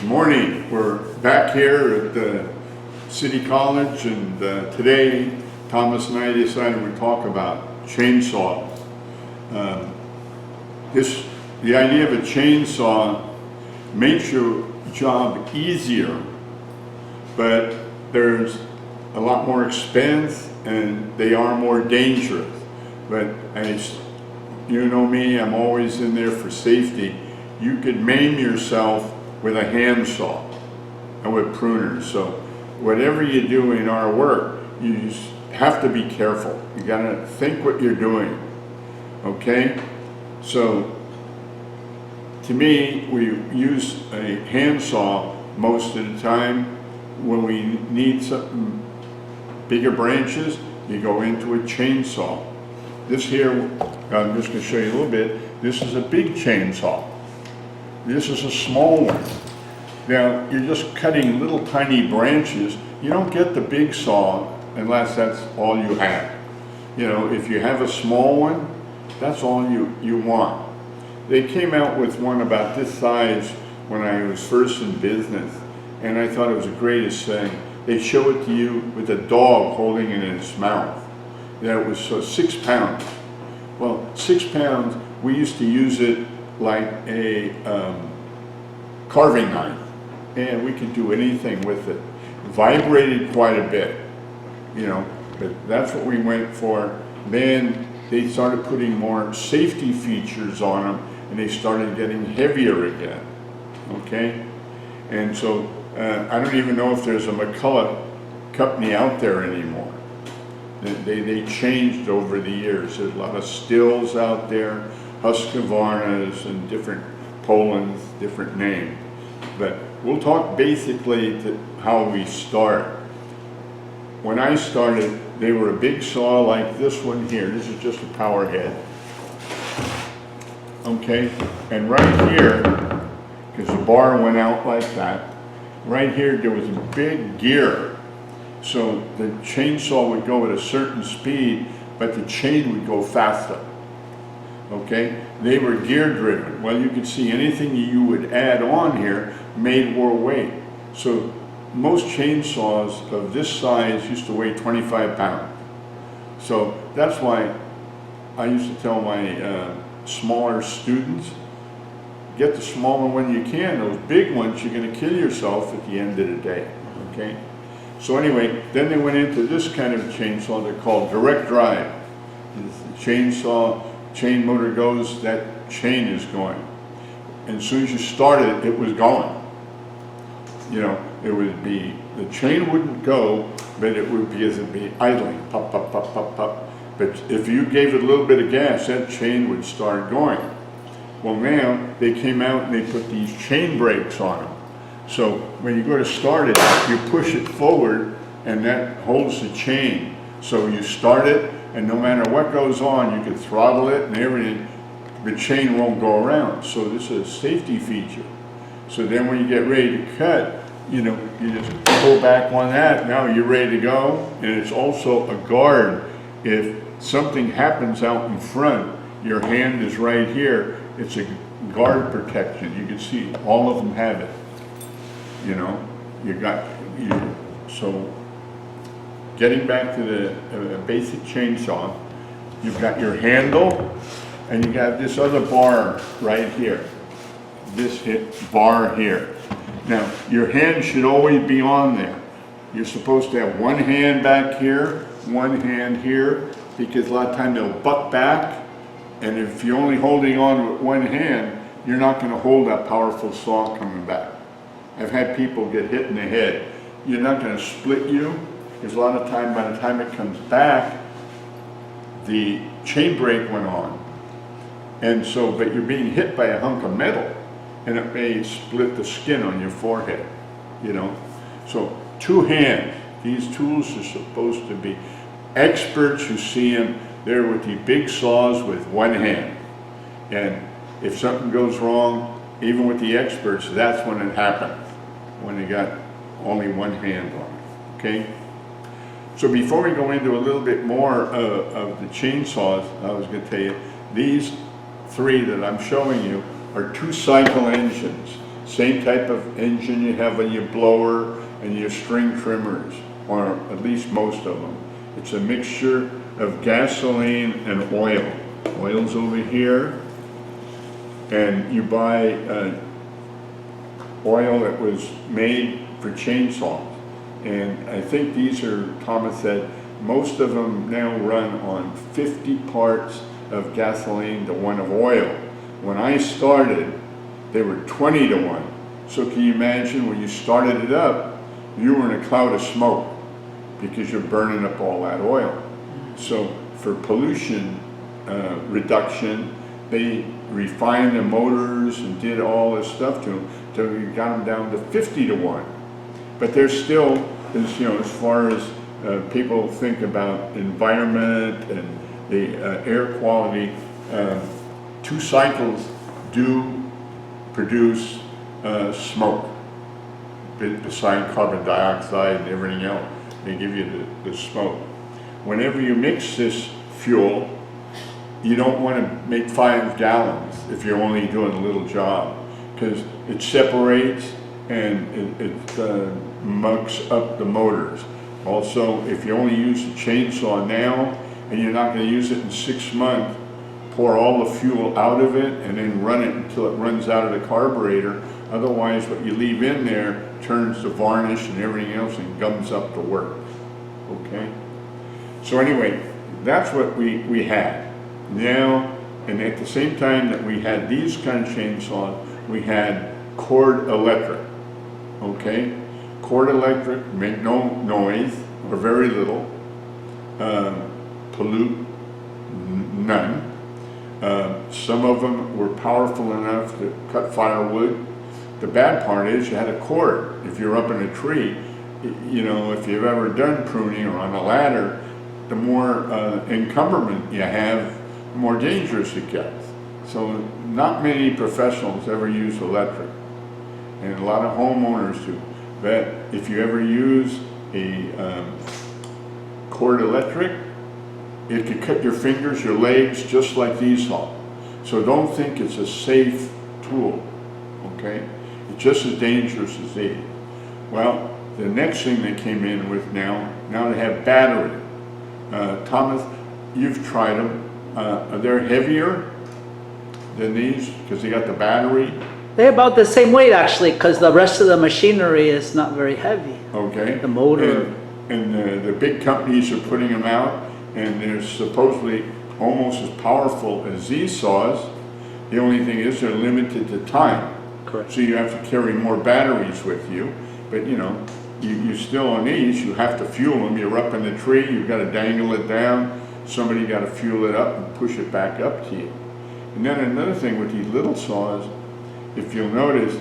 Morning. We're back here at the City College, and today Thomas and I decided we'd talk about chainsaws. The idea of a chainsaw makes your job easier, but there's a lot more expense and they are more dangerous. But as you know me, I'm always in there for safety. You could maim yourself with a handsaw and with pruners. So whatever you do in our work, you just have to be careful. You gotta think what you're doing, okay? So to me, we use a handsaw most of the time. When we need something bigger branches, you go into a chainsaw. This here, I'm just gonna show you a little bit. This is a big chainsaw. This is a small one. Now, you're just cutting little tiny branches. You don't get the big saw unless that's all you have. You know, if you have a small one, that's all you want. They came out with one about this size when I was first in business, and I thought it was the greatest thing. They show it to you with a dog holding it in its mouth. That was 6 pounds. Well, 6 pounds, we used to use it like a carving knife, and we could do anything with it. Vibrated quite a bit, you know, but that's what we went for. Then they started putting more safety features on them, and they started getting heavier again, okay? And so I don't even know if there's a McCullough company out there anymore. They changed over the years. There's a lot of Stills out there, Husqvarnas, and different Poland's, different names. But we'll talk basically to how we start. When I started, they were a big saw like this one here. This is just a power head. Okay, and right here, because the bar went out like that, right here there was a big gear. So the chainsaw would go at a certain speed, but the chain would go faster. Okay, they were gear driven. Well, you could see anything you would add on here made more weight. So most chainsaws of this size used to weigh 25 pounds. So that's why I used to tell my smaller students, get the smaller one you can. Those big ones, you're going to kill yourself at the end of the day. Okay. So anyway, then they went into this kind of chainsaw. They're called direct drive. The chainsaw, chain motor goes, that chain is going. And as soon as you started it, it was going. You know, it would be, the chain wouldn't go, but it would be, as it'd be idling, pop, pop, pop, pop, pop. But if you gave it a little bit of gas, that chain would start going. Well, now they came out and they put these chain brakes on them. So when you go to start it, you push it forward and that holds the chain. So you start it, and no matter what goes on, you can throttle it and everything, the chain won't go around. So this is a safety feature. So then when you get ready to cut, you know, you just pull back on that, now you're ready to go. And it's also a guard. If something happens out in front, your hand is right here, it's a guard protection. You can see all of them have it. You know, so getting back to the basic chainsaw, you've got your handle, and you got this other bar right here, this bar here. Now, your hand should always be on there. You're supposed to have one hand back here, one hand here, because a lot of times they'll butt back, and if you're only holding on with one hand, you're not going to hold that powerful saw coming back. I've had people get hit in the head. You're not going to split you, because a lot of time, by the time it comes back, the chain brake went on. And so, but you're being hit by a hunk of metal, and it may split the skin on your forehead, you know. So, two hands. These tools are supposed to be, experts who see them, they're with the big saws with one hand. And if something goes wrong, even with the experts, that's when it happens, when they got only one hand on it, okay? So before we go into a little bit more of the chainsaws, I was going to tell you, these three that I'm showing you are 2-cycle engines. Same type of engine you have on your blower and your string trimmers, or at least most of them. It's a mixture of gasoline and oil. Oil's over here, and you buy oil that was made for chainsaws. And I think these are, Thomas said, most of them now run on 50 parts of gasoline to 1 of oil. When I started, they were 20 to 1. So can you imagine when you started it up, you were in a cloud of smoke because you're burning up all that oil. So for pollution reduction, they refined the motors and did all this stuff to them till you got them down to 50 to 1. But there's still, as far as people think about environment and the air quality, 2 cycles do produce smoke. Besides carbon dioxide and everything else, they give you the smoke. Whenever you mix this fuel, you don't want to make 5 gallons if you're only doing a little job, because it separates and it mucks up the motors. Also, if you only use a chainsaw now and you're not going to use it in 6 months, pour all the fuel out of it and then run it until it runs out of the carburetor. Otherwise, what you leave in there turns to varnish and everything else and gums up the work. Okay? So anyway, that's what we had. Now, and at the same time that we had these kind of chainsaws, we had cord electric. Okay? Cord electric make no noise, or very little, pollute none. Some of them were powerful enough to cut firewood. The bad part is you had a cord. If you're up in a tree, if you've ever done pruning or on a ladder, the more encumberment you have, the more dangerous it gets. So not many professionals ever use electric, and a lot of homeowners do. But if you ever use a cord electric, it could cut your fingers, your legs, just like these saw. So don't think it's a safe tool, okay? It's just as dangerous as these. Well, the next thing they came in with now they have battery. Thomas, you've tried them. Are they heavier than these because they got the battery? They're about the same weight actually, because the rest of the machinery is not very heavy. Okay. The motor. And the big companies are putting them out, and they're supposedly almost as powerful as these saws. The only thing is they're limited to time. Correct. So you have to carry more batteries with you. But you still on these, you have to fuel them. You're up in the tree, you've got to dangle it down. Somebody got to fuel it up and push it back up to you. And then another thing with these little saws, if you'll notice,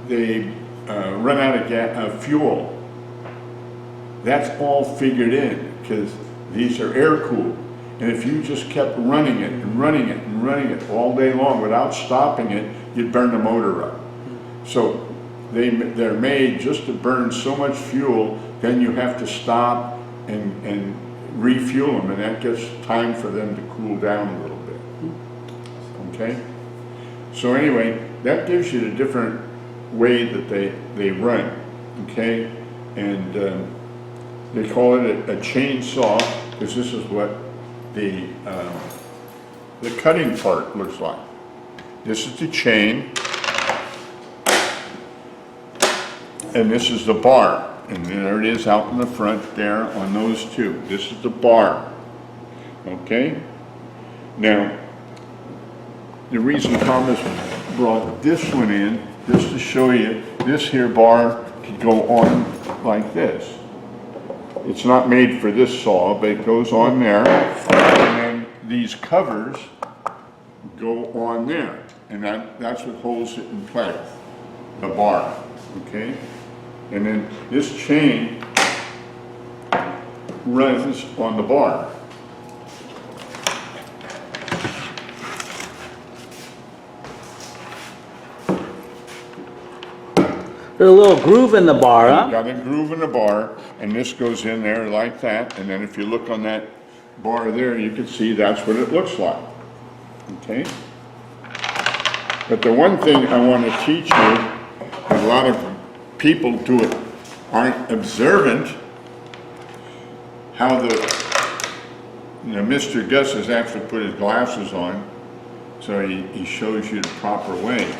they run out of fuel. That's all figured in because these are air cooled. And if you just kept running it and running it and running it all day long without stopping it, you'd burn the motor up. So they're made just to burn so much fuel, then you have to stop and refuel them, and that gives time for them to cool down a little bit. Okay? So anyway, that gives you the different way that they run. Okay? And they call it a chainsaw because this is what the cutting part looks like. This is the chain, and this is the bar, and there it is out in the front there on those two. This is the bar. Okay? Now, the reason Thomas brought this one in, just to show you, this here bar could go on like this. It's not made for this saw, but it goes on there, and then these covers go on there, and that's what holds it in place, the bar, okay? And then this chain runs on the bar. There's a little groove in the bar, huh? Got a groove in the bar, and this goes in there like that, and then if you look on that bar there, you can see that's what it looks like. Okay? But the one thing I want to teach you a lot of people aren't observant how Mr. Gus has actually put his glasses on, so he shows you the proper way.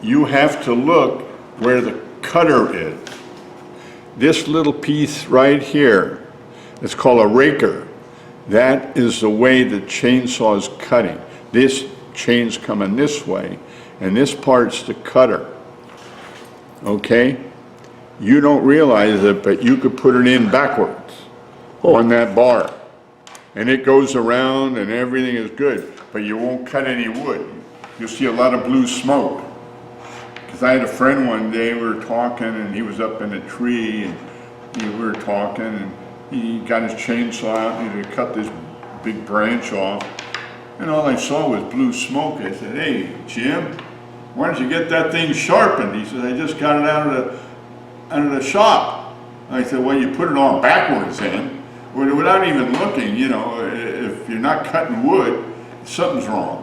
You have to look where the cutter is. This little piece right here, it's called a raker. That is the way the chainsaw is cutting. This chain's coming this way, and this part's the cutter. Okay? You don't realize it, but you could put it in backwards on that bar. And it goes around and everything is good, but you won't cut any wood. You'll see a lot of blue smoke. Because I had a friend one day, we were talking, and he was up in a tree, and we were talking, and he got his chainsaw out, and he had to cut this big branch off, and all I saw was blue smoke. I said, "Hey, Jim, why don't you get that thing sharpened?" He said, "I just got it out of the shop." I said, "Well, you put it on backwards then, without even looking, you know, if you're not cutting wood, something's wrong."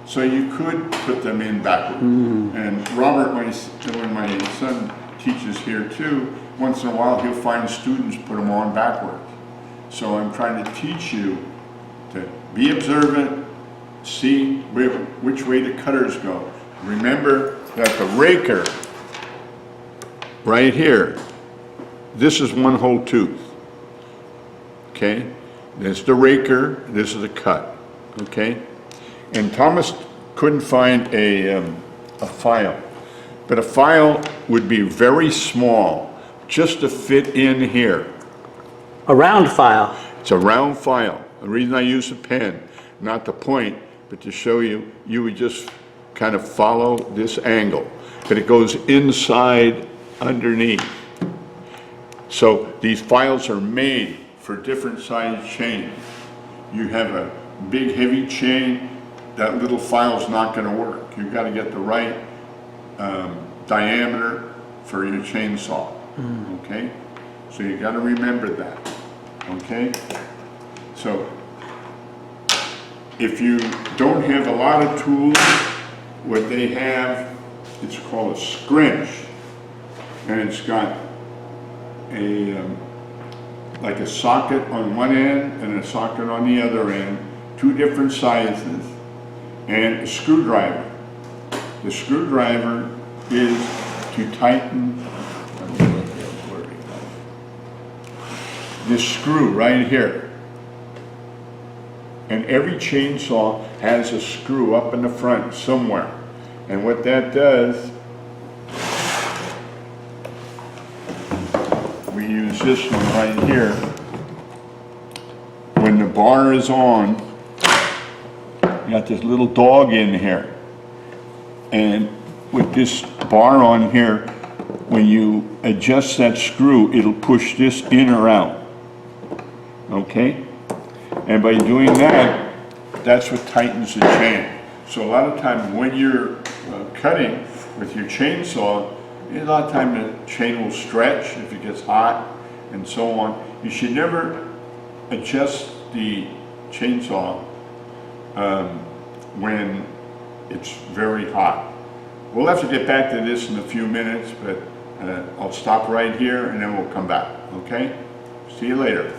So you could put them in backwards. And Robert, when my son teaches here too, once in a while he'll find students put them on backwards. So I'm trying to teach you to be observant, see which way the cutters go. Remember that the raker, right here, this is one whole tooth. Okay? This is the raker, this is the cut. Okay? And Thomas couldn't find a file, but a file would be very small, just to fit in here. A round file. It's a round file. The reason I use a pen, not to point, but to show you, you would just kind of follow this angle, but it goes inside underneath. So these files are made for different size chains. You have a big heavy chain, that little file's not going to work. You've got to get the right diameter for your chainsaw. Okay? So you got to remember that. Okay? So if you don't have a lot of tools, what they have, it's called a scrinch, and it's got a like a socket on one end and a socket on the other end, two different sizes, and a screwdriver. The screwdriver is to tighten this screw right here. And every chainsaw has a screw up in the front somewhere. And what that does, we use this one right here. When the bar is on, you got this little dog in here. And with this bar on here, when you adjust that screw, it'll push this in or out. Okay? And by doing that, that's what tightens the chain. So a lot of times when you're cutting with your chainsaw, a lot of times the chain will stretch if it gets hot and so on. You should never adjust the chainsaw when it's very hot. We'll have to get back to this in a few minutes, but I'll stop right here and then we'll come back, okay? See you later.